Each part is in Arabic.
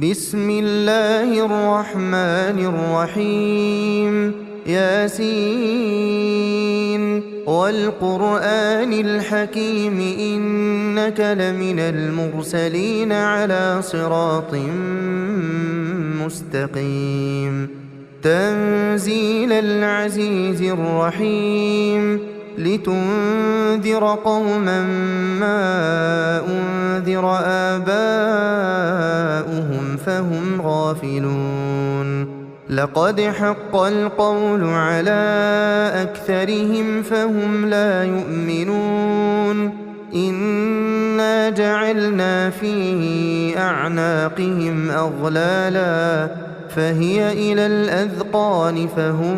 بسم الله الرحمن الرحيم ياسين والقرآن الحكيم إنك لمن المرسلين على صراط مستقيم تنزيل العزيز الرحيم لتنذر قوما ما أنذر آباؤهم فهم غافلون لقد حق القول على أكثرهم فهم لا يؤمنون إنا جعلنا في أعناقهم أغلالا فهي إلى الأذقان فهم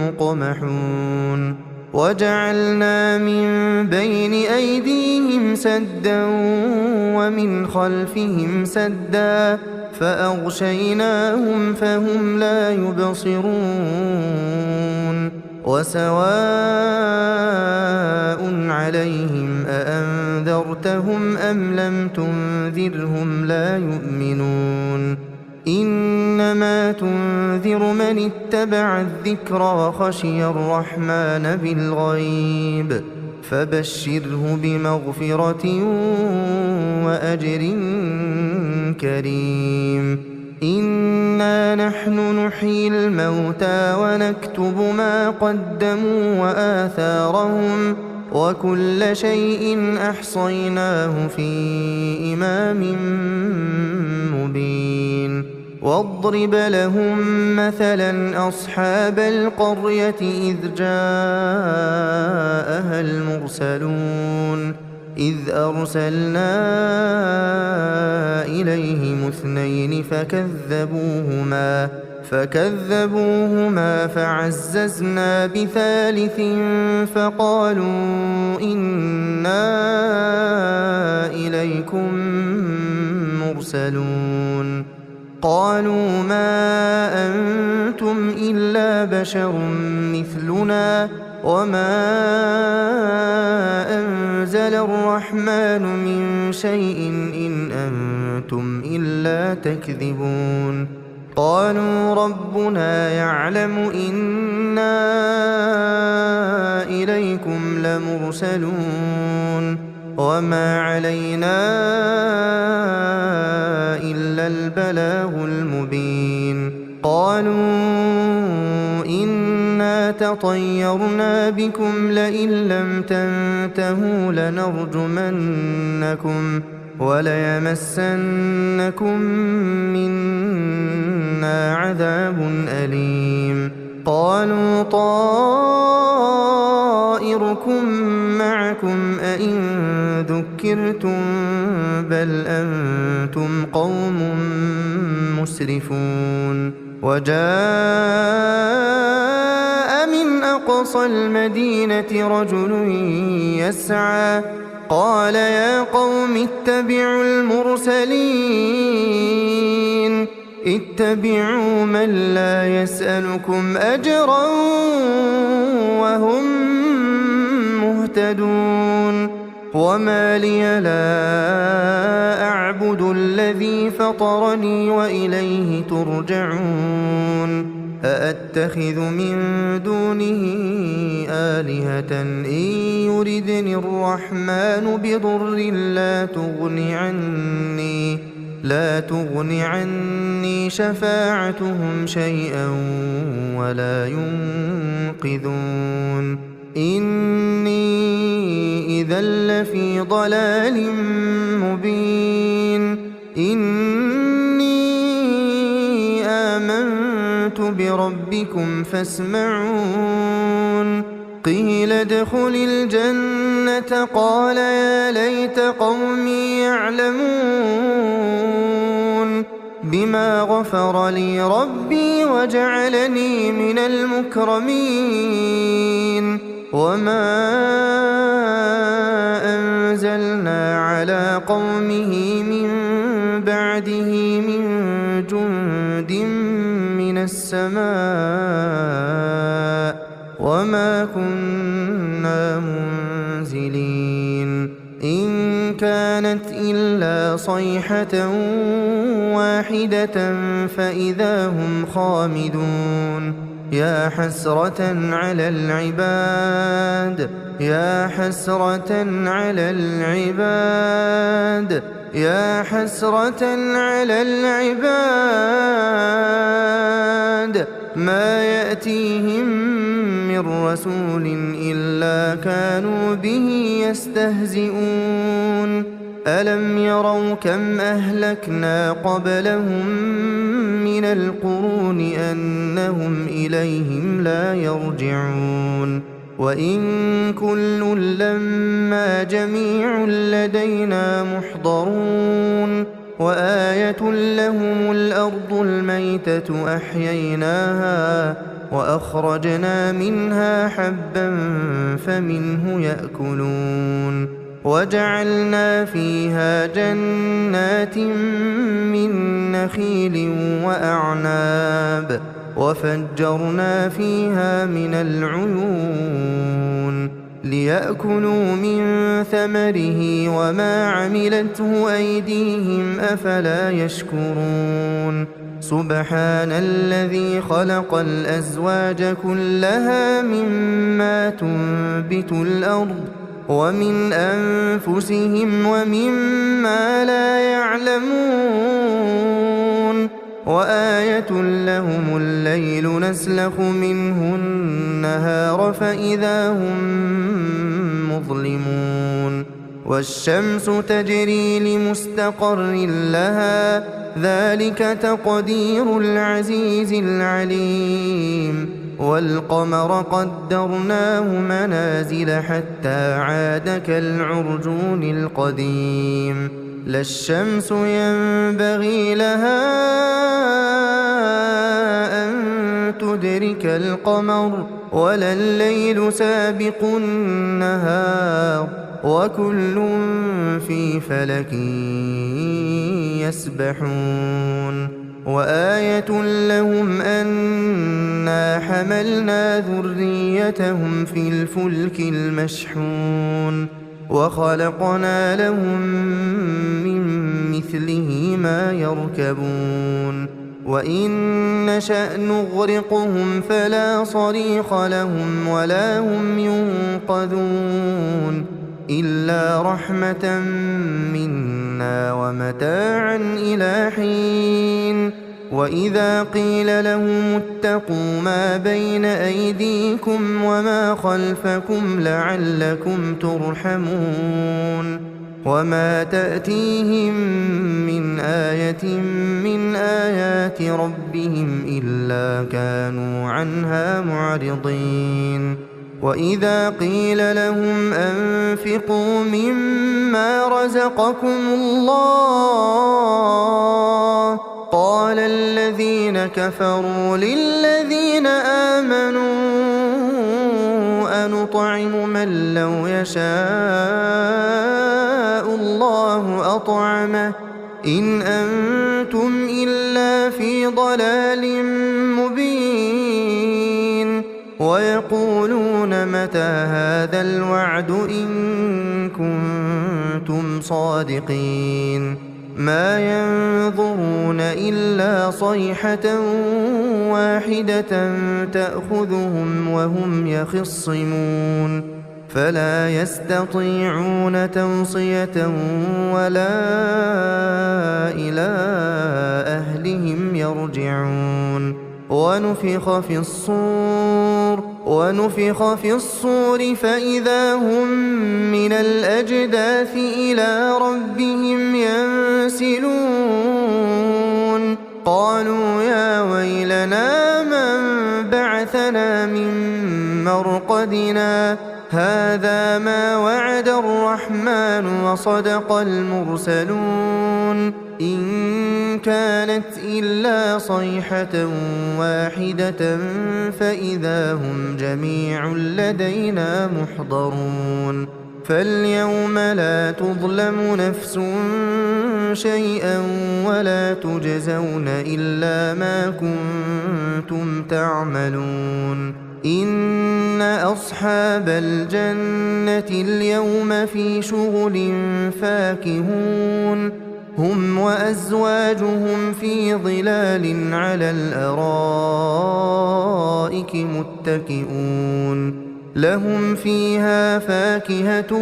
مقمحون وجعلنا من بين أيديهم سدا ومن خلفهم سدا فأغشيناهم فهم لا يبصرون وسواء عليهم أأنذرتهم أم لم تنذرهم لا يؤمنون إنما تنذر من اتبع الذكر وخشي الرحمن بالغيب فبشره بمغفرة وأجر كريم إنا نحن نحيي الموتى ونكتب ما قدموا وآثارهم وكل شيء أحصيناه في إمام مبين واضرب لهم مثلا أصحاب القرية إذ جاءها المرسلون إذ أرسلنا إليهم اثنين فكذبوهما فعززنا بثالث فقالوا إنا إليكم مرسلون قالوا ما أنتم إلا بشر مثلنا وما أنزل الرحمن من شيء إن أنتم إلا تكذبون قالوا ربنا يعلم إنا إليكم لمرسلون وما علينا إلا البلاغ المبين قالوا إنا تطيرنا بكم لئن لم تنتهوا لنرجمنكم وليمسنكم منا عذاب أليم قالوا طائركم معكم أئن ذكرتم بل أنتم قوم مسرفون وجاء من أقصى المدينة رجل يسعى قال يا قوم اتبعوا المرسلين اتبعوا من لا يسألكم أجرا وهم مهتدون وما لي لا أعبد الذي فطرني وإليه ترجعون أأتخذ من دونه آلهة إن يردني الرحمن بضر لا تغن عني شفاعتهم شيئا ولا ينقذون إني إذا لفي ضلال مبين إني آمنت بربكم فاسمعون قيل ادخل الجنة قال يا ليت قومي يعلمون بما غفر لي ربي وجعلني من المكرمين وما أنزلنا على قومه من بعده من جند من السماء وما كنا منزلين إن كانت إلا صيحة واحدة فإذا هم خامدون يا حسرة على العباد يا حسرة على العباد يا حسرة على العباد ما يأتيهم من رسول إلا كانوا به يستهزئون ألم يروا كم أهلكنا قبلهم من القرون أنهم إليهم لا يرجعون وإن كل لما جميع لدينا محضرون وآية لهم الأرض الميتة أحييناها وأخرجنا منها حبا فمنه يأكلون وجعلنا فيها جنات من نخيل وأعناب وفجرنا فيها من العيون ليأكلوا من ثمره وما عملته أيديهم أفلا يشكرون سبحان الذي خلق الأزواج كلها مما تنبت الأرض ومن أنفسهم ومما لا يعلمون وآية لهم الليل نسلخ منه النهار فإذا هم مظلمون والشمس تجري لمستقر لها ذلك تقدير العزيز العليم والقمر قدرناه منازل حتى عاد كالعرجون القديم لا الشمس ينبغي لها أن تدرك القمر ولا الليل سابق النهار وكل في فلك يسبحون وآية لهم أنا حملنا ذريتهم في الفلك المشحون وخلقنا لهم من مثله ما يركبون وإن نشأ نغرقهم فلا صريخ لهم ولا هم ينقذون إلا رحمة منا ومتاعا إلى حين وإذا قيل لهم اتقوا ما بين أيديكم وما خلفكم لعلكم ترحمون وما تأتيهم من آية من آيات ربهم إلا كانوا عنها معرضين وإذا قيل لهم أنفقوا مما رزقكم الله قال الذين كفروا للذين آمنوا أنطعم من لو يشاء الله أطعمه إن أنتم إلا في ضلال مبين ويقولون متى هذا الوعد إن كنتم صادقين ما ينظرون إلا صيحة واحدة تأخذهم وهم يخصمون فلا يستطيعون توصية ولا إلى أهلهم يرجعون ونفخ في الصور فإذا هم من الأجداث إلى ربهم ينسلون قالوا يا ويلنا من بعثنا من مرقدنا هذا ما وعد الرحمن وصدق المرسلون إن كانت إلا صيحة واحدة فإذا هم جميع لدينا محضرون فاليوم لا تظلم نفس شيئا ولا تجزون إلا ما كنتم تعملون إن أصحاب الجنة اليوم في شغل فاكهون هم وأزواجهم في ظلال على الأرائك متكئون لهم فيها فاكهة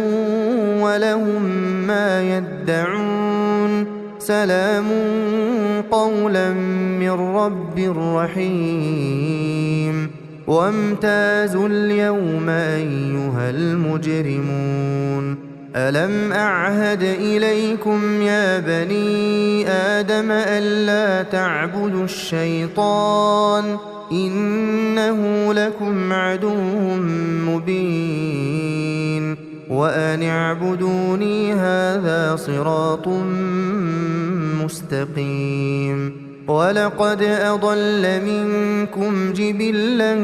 ولهم ما يدعون سلام قولا من رب رحيم وامتازوا اليوم أيها المجرمون ألم أعهد إليكم يا بني آدم ألا تعبدوا الشيطان إنه لكم عدو مبين وأن اعبدوني هذا صراط مستقيم ولقد أضل منكم جبلا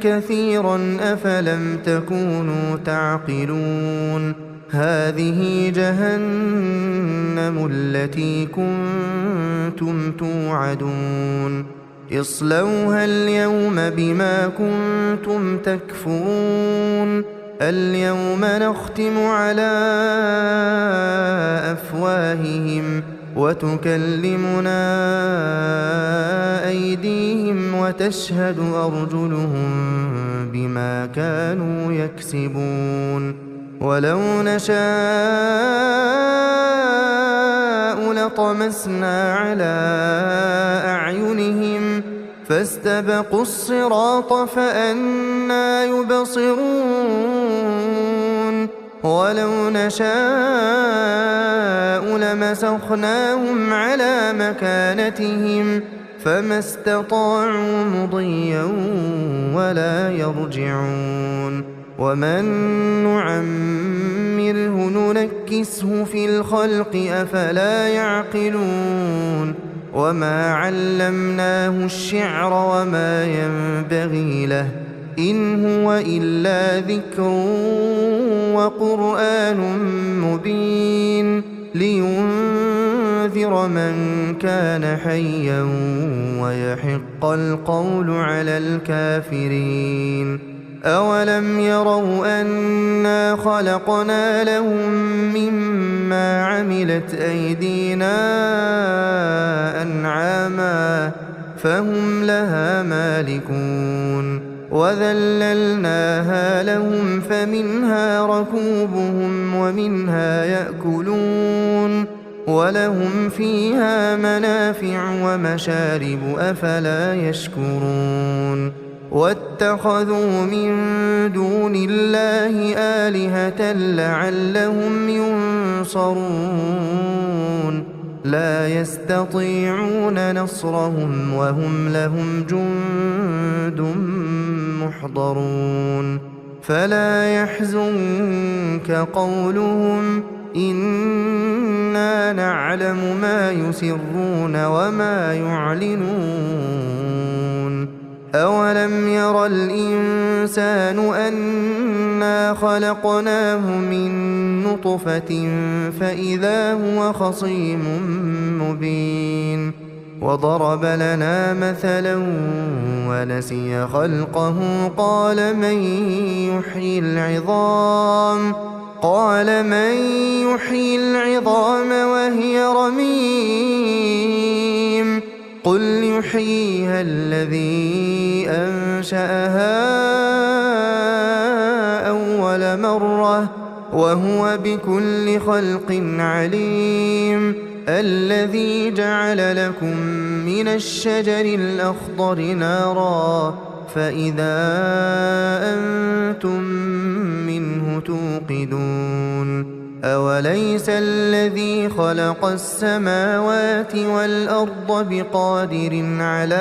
كثيرا أفلم تكونوا تعقلون هذه جهنم التي كنتم توعدون اصلوها اليوم بما كنتم تكفرون اليوم نختم على أفواههم وتكلمنا أيديهم وتشهد أرجلهم بما كانوا يكسبون ولو نشاء لطمسنا على أعينهم فاستبقوا الصراط فأنى يبصرون ولو نشاء لمسخناهم على مكانتهم فما استطاعوا مضيا ولا يرجعون ومن نعمره ننكسه في الخلق أفلا يعقلون وما علمناه الشعر وما ينبغي له إن هو إلا ذكر وقرآن مبين لينذر من كان حيا ويحق القول على الكافرين أولم يروا أنا خلقنا لهم مما عملت أيدينا أنعاما فهم لها مالكون وذللناها لهم فمنها ركوبهم ومنها يأكلون ولهم فيها منافع ومشارب أفلا يشكرون واتخذوا من دون الله آلهة لعلهم ينصرون لا يستطيعون نصرهم وهم لهم جند محضرون فلا يحزنك قولهم إنا نعلم ما يسرون وما يعلنون أولم ير الإنسان أنا خلقناه من نطفة فإذا هو خصيم مبين وضرب لنا مثلا ونسي خلقه قال من يحيي العظام وهي رميم قل يحييها الذي أنشأها أول مرة وهو بكل خلق عليم الذي جعل لكم من الشجر الأخضر نارا فإذا أنتم منه توقدون أوليس الذي خلق السماوات والأرض بقادر على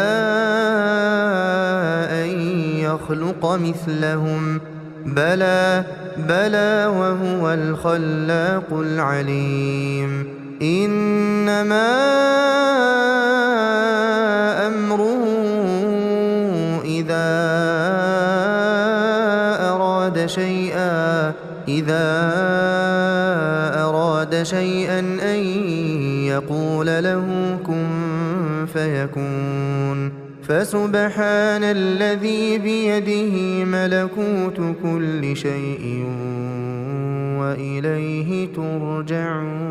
أن يخلق مثلهم بلى وهو الخلاق العليم إنما أمره إذا أراد شيئا أن يقول له كن فيكون فسبحان الذي بيده ملكوت كل شيء وإليه ترجعون.